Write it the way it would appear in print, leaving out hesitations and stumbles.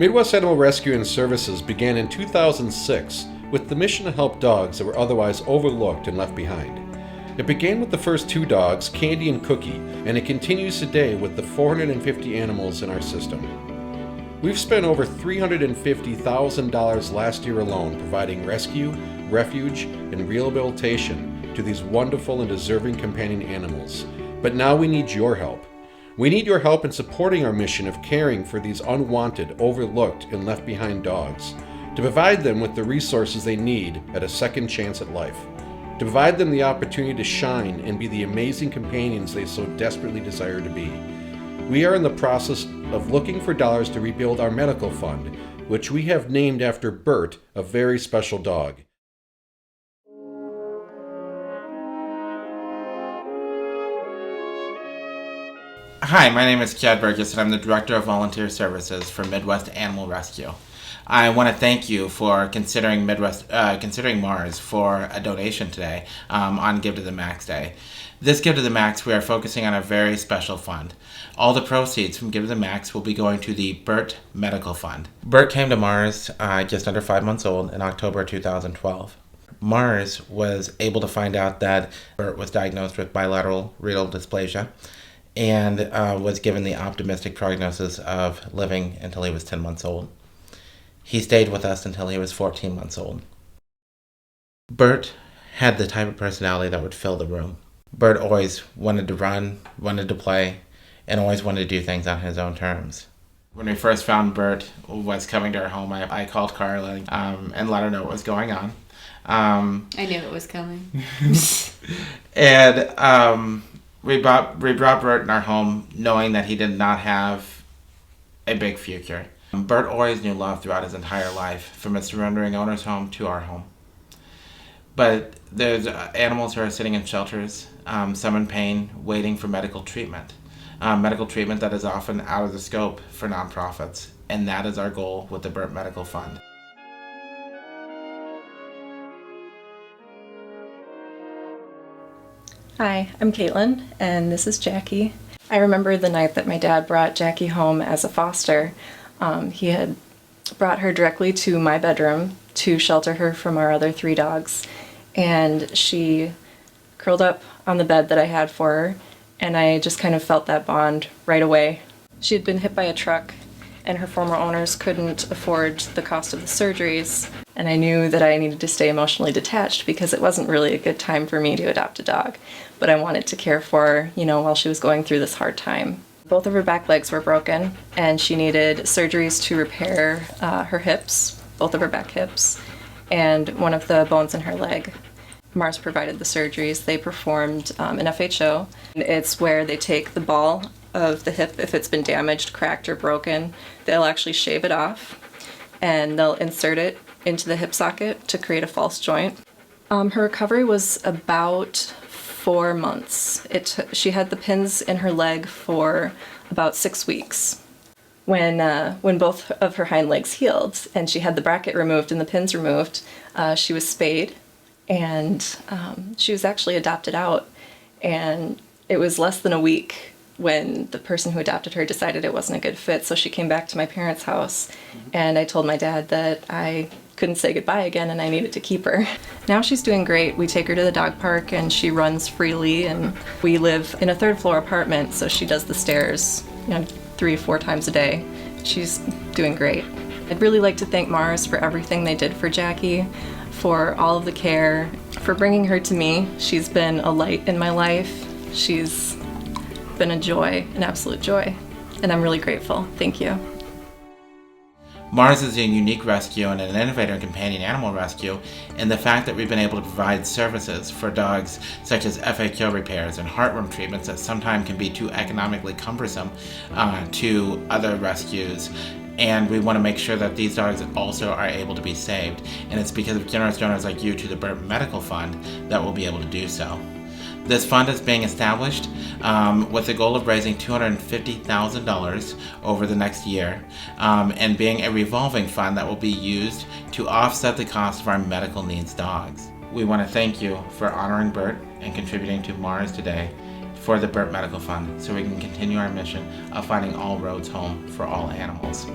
Midwest Animal Rescue and Services began in 2006 with the mission to help dogs that were otherwise overlooked and left behind. It began with the first 2 dogs, Candy and Cookie, and it continues today with the 450 animals in our system. We've spent over $350,000 last year alone providing rescue, refuge, and rehabilitation to these wonderful and deserving companion animals. But now we need your help. We need your help in supporting our mission of caring for these unwanted, overlooked, and left behind dogs, to provide them with the resources they need at a second chance at life, to provide them the opportunity to shine and be the amazing companions they so desperately desire to be. We are in the process of looking for dollars to rebuild our medical fund, which we have named after Bert, a very special dog. Hi, my name is Chad Burgess, and I'm the Director of Volunteer Services for Midwest Animal Rescue. I want to thank you for considering Mars for a donation today on Give to the Max Day. This Give to the Max, we are focusing on a very special fund. All the proceeds from Give to the Max will be going to the Bert Medical Fund. Bert came to Mars just under 5 months old in October 2012. Mars was able to find out that Bert was diagnosed with bilateral renal dysplasia and was given the optimistic prognosis of living until he was 10 months old. He stayed with us until he was 14 months old. Bert had the type of personality that would fill the room. Bert always wanted to run, wanted to play, and always wanted to do things on his own terms. When we first found Bert was coming to our home, I called Carla and let her know what was going on. I knew it was coming. And we brought Bert in our home knowing that he did not have a big future. Bert always knew love throughout his entire life, from his surrendering owner's home to our home. But there's animals who are sitting in shelters, some in pain, waiting for medical treatment. Medical treatment that is often out of the scope for nonprofits, and that is our goal with the Bert Medical Fund. Hi, I'm Caitlin, and this is Jackie. I remember the night that my dad brought Jackie home as a foster. He had brought her directly to my bedroom to shelter her from our other 3 dogs, and she curled up on the bed that I had for her, and I just kind of felt that bond right away. She had been hit by a truck, and her former owners couldn't afford the cost of the surgeries, and I knew that I needed to stay emotionally detached because it wasn't really a good time for me to adopt a dog, but I wanted to care for her, while she was going through this hard time. Both of her back legs were broken, and she needed surgeries to repair her hips, both of her back hips, and one of the bones in her leg. Mars provided the surgeries. They performed an FHO. It's where they take the ball of the hip, if it's been damaged, cracked, or broken. They'll actually shave it off, and they'll insert it into the hip socket to create a false joint. Her recovery was about 4 months. She had the pins in her leg for about 6 weeks. When both of her hind legs healed and she had the bracket removed and the pins removed, she was spayed, and she was actually adopted out. And it was less than a week when the person who adopted her decided it wasn't a good fit, so she came back to my parents' house, and I told my dad that I couldn't say goodbye again and I needed to keep her. Now she's doing great. We take her to the dog park and she runs freely, and we live in a 3rd floor apartment, so she does the stairs 3 or 4 times a day. She's doing great. I'd really like to thank Mars for everything they did for Jackie, for all of the care, for bringing her to me. She's been a light in my life. She's been a joy, an absolute joy, and I'm really grateful. Thank you. Mars is a unique rescue and an innovator in companion animal rescue in the fact that we've been able to provide services for dogs such as FHO repairs and heartworm treatments that sometimes can be too economically cumbersome to other rescues. And we want to make sure that these dogs also are able to be saved. And it's because of generous donors like you to the Bert Medical Fund that we'll be able to do so. This fund is being established with the goal of raising $250,000 over the next year and being a revolving fund that will be used to offset the cost of our medical needs dogs. We want to thank you for honoring Bert and contributing to Mars today for the Bert Medical Fund so we can continue our mission of finding all roads home for all animals.